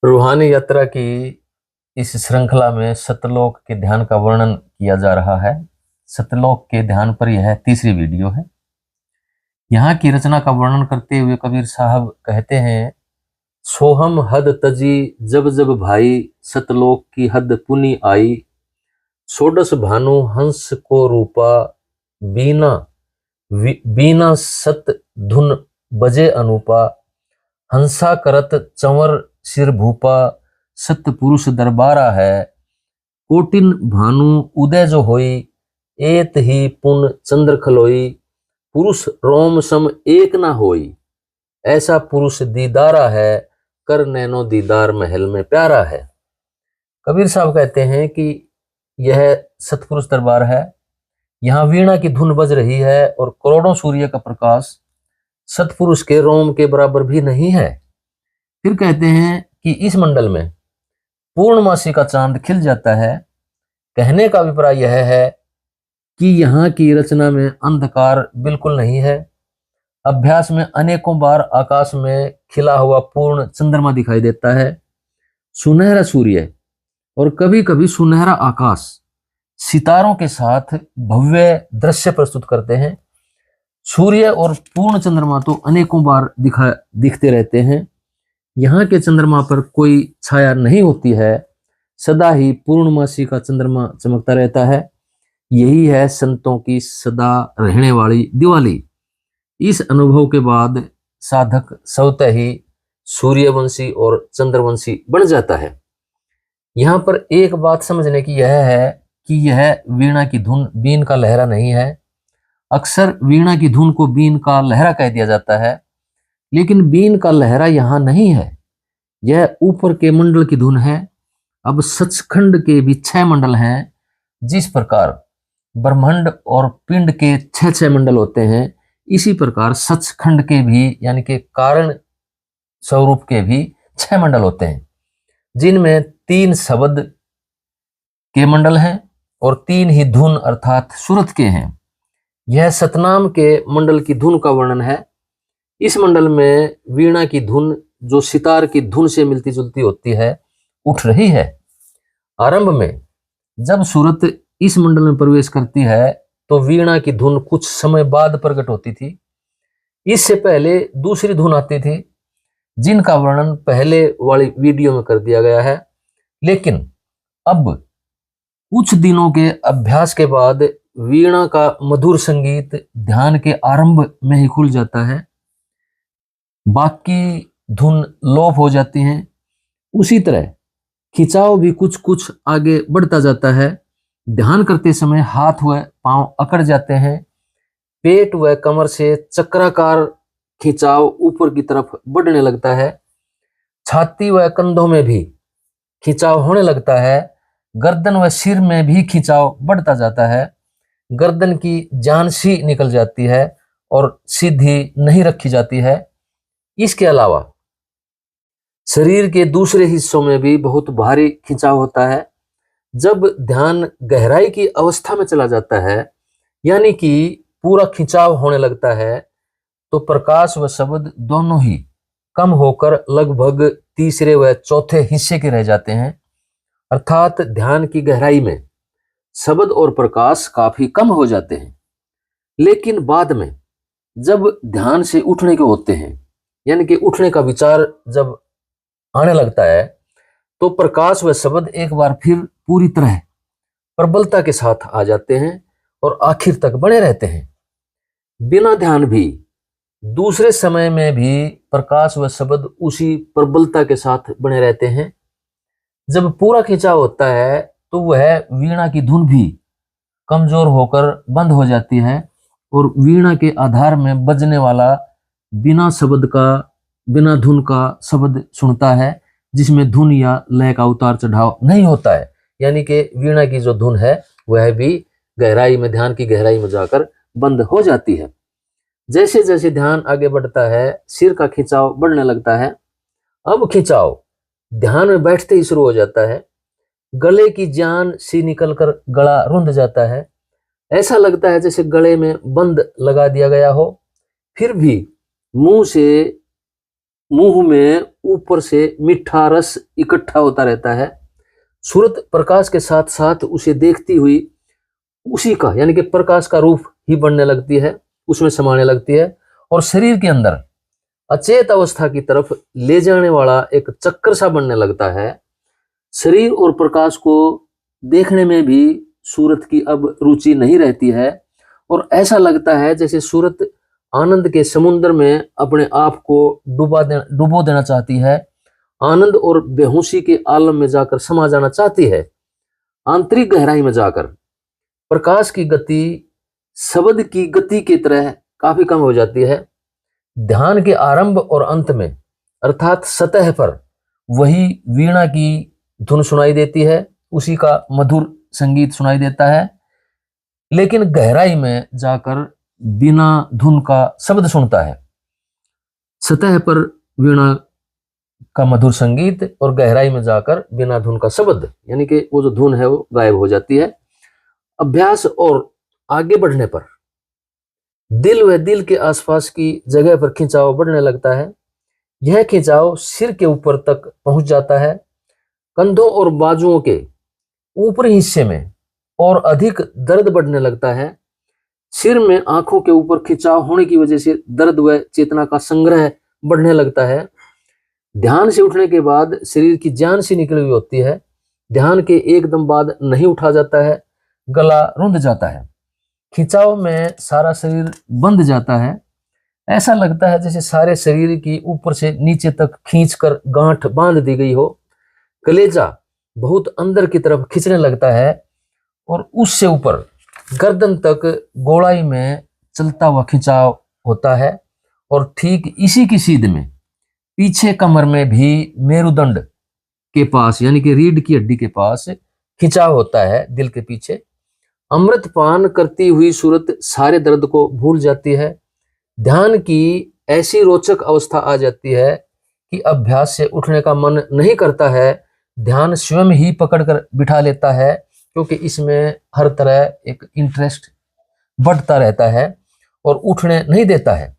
रूहानी यात्रा की इस श्रृंखला में सतलोक के ध्यान का वर्णन किया जा रहा है। सतलोक के ध्यान पर यह तीसरी वीडियो है। यहाँ की रचना का वर्णन करते हुए कबीर साहब कहते हैं, सोहम हद तजी जब जब भाई, सतलोक की हद पुनि आई। षोडश भानु हंस को रूपा, बीना बीना सत धुन बजे अनुपा। हंसा करत चंवर सिर भूपा, सतपुरुष दरबारा है। कोटिन भानु उदय जो होई, एत ही पुन चंद्र खलोई। पुरुष रोम सम एक ना होई, ऐसा पुरुष दीदारा है। कर नैनो दीदार महल में प्यारा है। कबीर साहब कहते हैं कि यह सतपुरुष दरबार है। यहाँ वीणा की धुन बज रही है और करोड़ों सूर्य का प्रकाश सतपुरुष के रोम के बराबर भी नहीं है। फिर कहते हैं कि इस मंडल में पूर्णमासी का चांद खिल जाता है। कहने का अभिप्राय यह है कि यहाँ की रचना में अंधकार बिल्कुल नहीं है। अभ्यास में अनेकों बार आकाश में खिला हुआ पूर्ण चंद्रमा दिखाई देता है। सुनहरा सूर्य और कभी कभी सुनहरा आकाश सितारों के साथ भव्य दृश्य प्रस्तुत करते हैं। सूर्य और पूर्ण चंद्रमा तो अनेकों बार दिखते रहते हैं। यहाँ के चंद्रमा पर कोई छाया नहीं होती है, सदा ही पूर्णमासी का चंद्रमा चमकता रहता है। यही है संतों की सदा रहने वाली दिवाली। इस अनुभव के बाद साधक स्वतः ही सूर्यवंशी और चंद्रवंशी बन जाता है। यहाँ पर एक बात समझने की यह है कि यह वीणा की धुन बीन का लहरा नहीं है। अक्सर वीणा की धुन को बीन का लहरा कह दिया जाता है, लेकिन बीन का लहरा यहाँ नहीं है। यह ऊपर के मंडल की धुन है। अब सचखंड के भी 6 मंडल हैं। जिस प्रकार ब्रह्मांड और पिंड के 6 मंडल होते हैं, इसी प्रकार सचखंड के भी यानी कि कारण स्वरूप के भी 6 मंडल होते हैं, जिनमें 3 शब्द के मंडल हैं और 3 ही धुन अर्थात सुरत के हैं। यह सतनाम के मंडल की धुन का वर्णन है। इस मंडल में वीणा की धुन जो सितार की धुन से मिलती जुलती होती है, उठ रही है। आरंभ में जब सूरत इस मंडल में प्रवेश करती है तो वीणा की धुन कुछ समय बाद प्रकट होती थी। इससे पहले दूसरी धुन आती थी, जिनका वर्णन पहले वाली वीडियो में कर दिया गया है। लेकिन अब कुछ दिनों के अभ्यास के बाद वीणा का मधुर संगीत ध्यान के आरंभ में ही खुल जाता है। बाकी धुन लोप हो जाती हैं। उसी तरह खिंचाव भी कुछ कुछ आगे बढ़ता जाता है। ध्यान करते समय हाथ व पांव अकड़ जाते हैं। पेट व कमर से चक्राकार खिंचाव ऊपर की तरफ बढ़ने लगता है। छाती व कंधों में भी खिंचाव होने लगता है। गर्दन व सिर में भी खिंचाव बढ़ता जाता है। गर्दन की जान सी निकल जाती है और सीधी नहीं रखी जाती है। इसके अलावा शरीर के दूसरे हिस्सों में भी बहुत भारी खिंचाव होता है। जब ध्यान गहराई की अवस्था में चला जाता है, यानी कि पूरा खिंचाव होने लगता है, तो प्रकाश व शब्द दोनों ही कम होकर लगभग तीसरे व चौथे हिस्से के रह जाते हैं। अर्थात ध्यान की गहराई में शब्द और प्रकाश काफी कम हो जाते हैं। लेकिन बाद में जब ध्यान से उठने के होते हैं, यानी कि उठने का विचार जब आने लगता है, तो प्रकाश व शब्द एक बार फिर पूरी तरह प्रबलता के साथ आ जाते हैं और आखिर तक बने रहते हैं। बिना ध्यान भी दूसरे समय में भी प्रकाश व शब्द उसी प्रबलता के साथ बने रहते हैं। जब पूरा खिंचाव होता है तो वह वीणा की धुन भी कमजोर होकर बंद हो जाती है और वीणा के आधार में बजने वाला बिना धुन का शब्द सुनता है, जिसमें धुन या लय का उतार चढ़ाव नहीं होता है। यानी कि वीणा की जो धुन है वह भी गहराई में, ध्यान की गहराई में जाकर बंद हो जाती है। जैसे जैसे ध्यान आगे बढ़ता है, सिर का खिंचाव बढ़ने लगता है। अब खिंचाव ध्यान में बैठते ही शुरू हो जाता है। गले की जान सी निकलकर गला रुंध जाता है। ऐसा लगता है जैसे गले में बंद लगा दिया गया हो। फिर भी मुंह से मुंह में ऊपर से मीठा रस इकट्ठा होता रहता है। सूरत प्रकाश के साथ साथ उसे देखती हुई उसी का यानी कि प्रकाश का रूप ही बनने लगती है, उसमें समाने लगती है और शरीर के अंदर अचेत अवस्था की तरफ ले जाने वाला एक चक्र सा बनने लगता है। शरीर और प्रकाश को देखने में भी सूरत की अब रुचि नहीं रहती है और ऐसा लगता है जैसे सूरत आनंद के समुद्र में अपने आप को डुबो देना चाहती है, आनंद और बेहोशी के आलम में जाकर समा जाना चाहती है। आंतरिक गहराई में जाकर प्रकाश की गति शब्द की गति की तरह काफी कम हो जाती है। ध्यान के आरंभ और अंत में अर्थात सतह पर वही वीणा की धुन सुनाई देती है, उसी का मधुर संगीत सुनाई देता है, लेकिन गहराई में जाकर बिना धुन का शब्द सुनता है। सतह पर वीणा का मधुर संगीत और गहराई में जाकर बिना धुन का शब्द, यानी कि वो जो धुन है वो गायब हो जाती है। अभ्यास और आगे बढ़ने पर दिल व दिल के आसपास की जगह पर खिंचाव बढ़ने लगता है। यह खिंचाव सिर के ऊपर तक पहुंच जाता है। कंधों और बाजुओं के ऊपरी हिस्से में और अधिक दर्द बढ़ने लगता है। सिर में आंखों के ऊपर खिंचाव होने की वजह से दर्द व चेतना का संग्रह बढ़ने लगता है। ध्यान से उठने के बाद शरीर की जान सी निकली हुई होती है। ध्यान के एकदम बाद नहीं उठा जाता है, गला रुंध जाता है, खिंचाव में सारा शरीर बंध जाता है। ऐसा लगता है जैसे सारे शरीर की ऊपर से नीचे तक खींचकर गांठ बांध दी गई हो। कलेजा बहुत अंदर की तरफ खींचने लगता है और उससे ऊपर गर्दन तक गोलाई में चलता हुआ खिंचाव होता है। और ठीक इसी की सीध में पीछे कमर में भी मेरुदंड के पास यानी कि रीढ़ की हड्डी के पास खिंचाव होता है, दिल के पीछे। अमृत पान करती हुई सूरत सारे दर्द को भूल जाती है। ध्यान की ऐसी रोचक अवस्था आ जाती है कि अभ्यास से उठने का मन नहीं करता है। ध्यान स्वयं ही पकड़कर बिठा लेता है, क्योंकि इसमें हर तरह एक इंटरेस्ट बढ़ता रहता है और उठने नहीं देता है।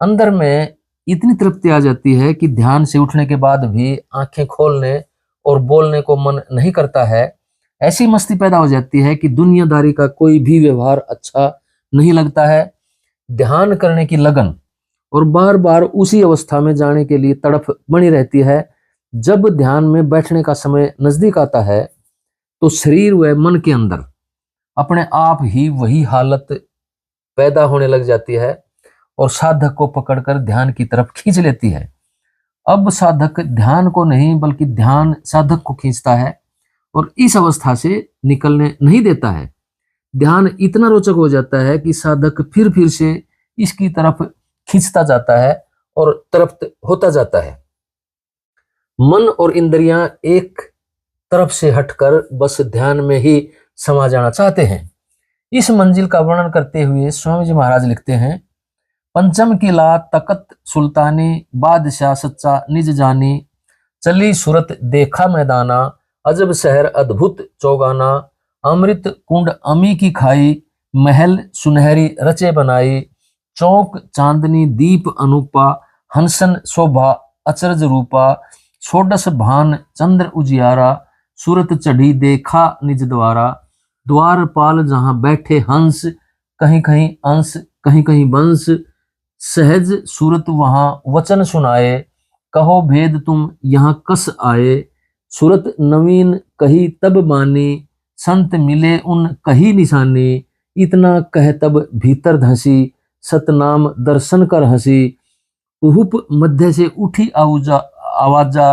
अंदर में इतनी तृप्ति आ जाती है कि ध्यान से उठने के बाद भी आंखें खोलने और बोलने को मन नहीं करता है। ऐसी मस्ती पैदा हो जाती है कि दुनियादारी का कोई भी व्यवहार अच्छा नहीं लगता है। ध्यान करने की लगन और बार बार उसी अवस्था में जाने के लिए तड़प बनी रहती है। जब ध्यान में बैठने का समय नजदीक आता है तो शरीर व मन के अंदर अपने आप ही वही हालत पैदा होने लग जाती है और साधक को पकड़कर ध्यान की तरफ खींच लेती है। अब साधक ध्यान को नहीं बल्कि ध्यान साधक को खींचता है और इस अवस्था से निकलने नहीं देता है। ध्यान इतना रोचक हो जाता है कि साधक फिर से इसकी तरफ खींचता जाता है और तृप्त होता जाता है। मन और इंद्रियां एक तरफ से हटकर बस ध्यान में ही समा जाना चाहते हैं। इस मंजिल का वर्णन करते हुए स्वामी जी महाराज लिखते हैं, पंचम किला तकत सुल्तानी बादशाह सच्चा निज जानी, चली सूरत देखा मैदाना अजब शहर अद्भुत चौगाना, अमृत कुंड अमी की खाई महल सुनहरी रचे बनाई, चौक चांदनी दीप अनुपा हंसन शोभा अचरज रूपा, षोडश भान चंद्र उजियारा, सूरत चढ़ी देखा निज द्वारा, द्वारपाल जहां बैठे हंस, कहीं कहीं अंश कहीं कहीं वंश, सहज सूरत वहां वचन सुनाए, कहो भेद तुम यहाँ कस आए, सूरत नवीन कही तब मानी, संत मिले उन कही निशानी, इतना कह तब भीतर धंसी, सतनाम दर्शन कर हंसी, उहुप मध्य से उठी आवाजा,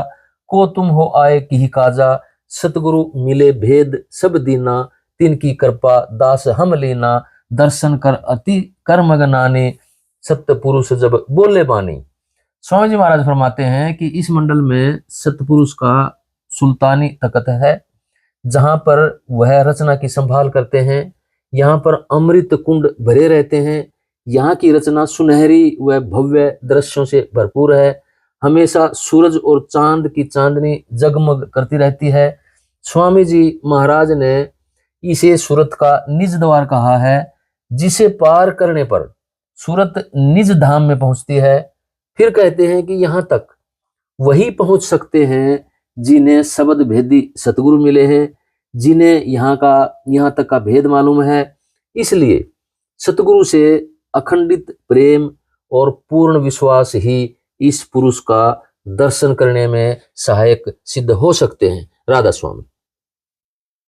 को तुम हो आए की काजा, सतगुरु मिले भेद सब दीना, तिनकी कृपा दास हम लीना, दर्शन कर अति कर्म गनाने, सतपुरुष जब बोले बानी। स्वामी जी महाराज फरमाते हैं कि इस मंडल में सतपुरुष का सुल्तानी तकत है, जहां पर वह रचना की संभाल करते हैं। यहाँ पर अमृत कुंड भरे रहते हैं। यहाँ की रचना सुनहरी व भव्य दृश्यों से भरपूर है। हमेशा सूरज और चांद की चांदनी जगमग करती रहती है। स्वामी जी महाराज ने इसे सूरत का निज द्वार कहा है, जिसे पार करने पर सूरत निज धाम में पहुंचती है। फिर कहते हैं कि यहाँ तक वही पहुंच सकते हैं जिन्हें शब्द भेदी सतगुरु मिले हैं, जिन्हें यहाँ तक का भेद मालूम है। इसलिए सतगुरु से अखंडित प्रेम और पूर्ण विश्वास ही इस पुरुष का दर्शन करने में सहायक सिद्ध हो सकते हैं। राधा स्वामी।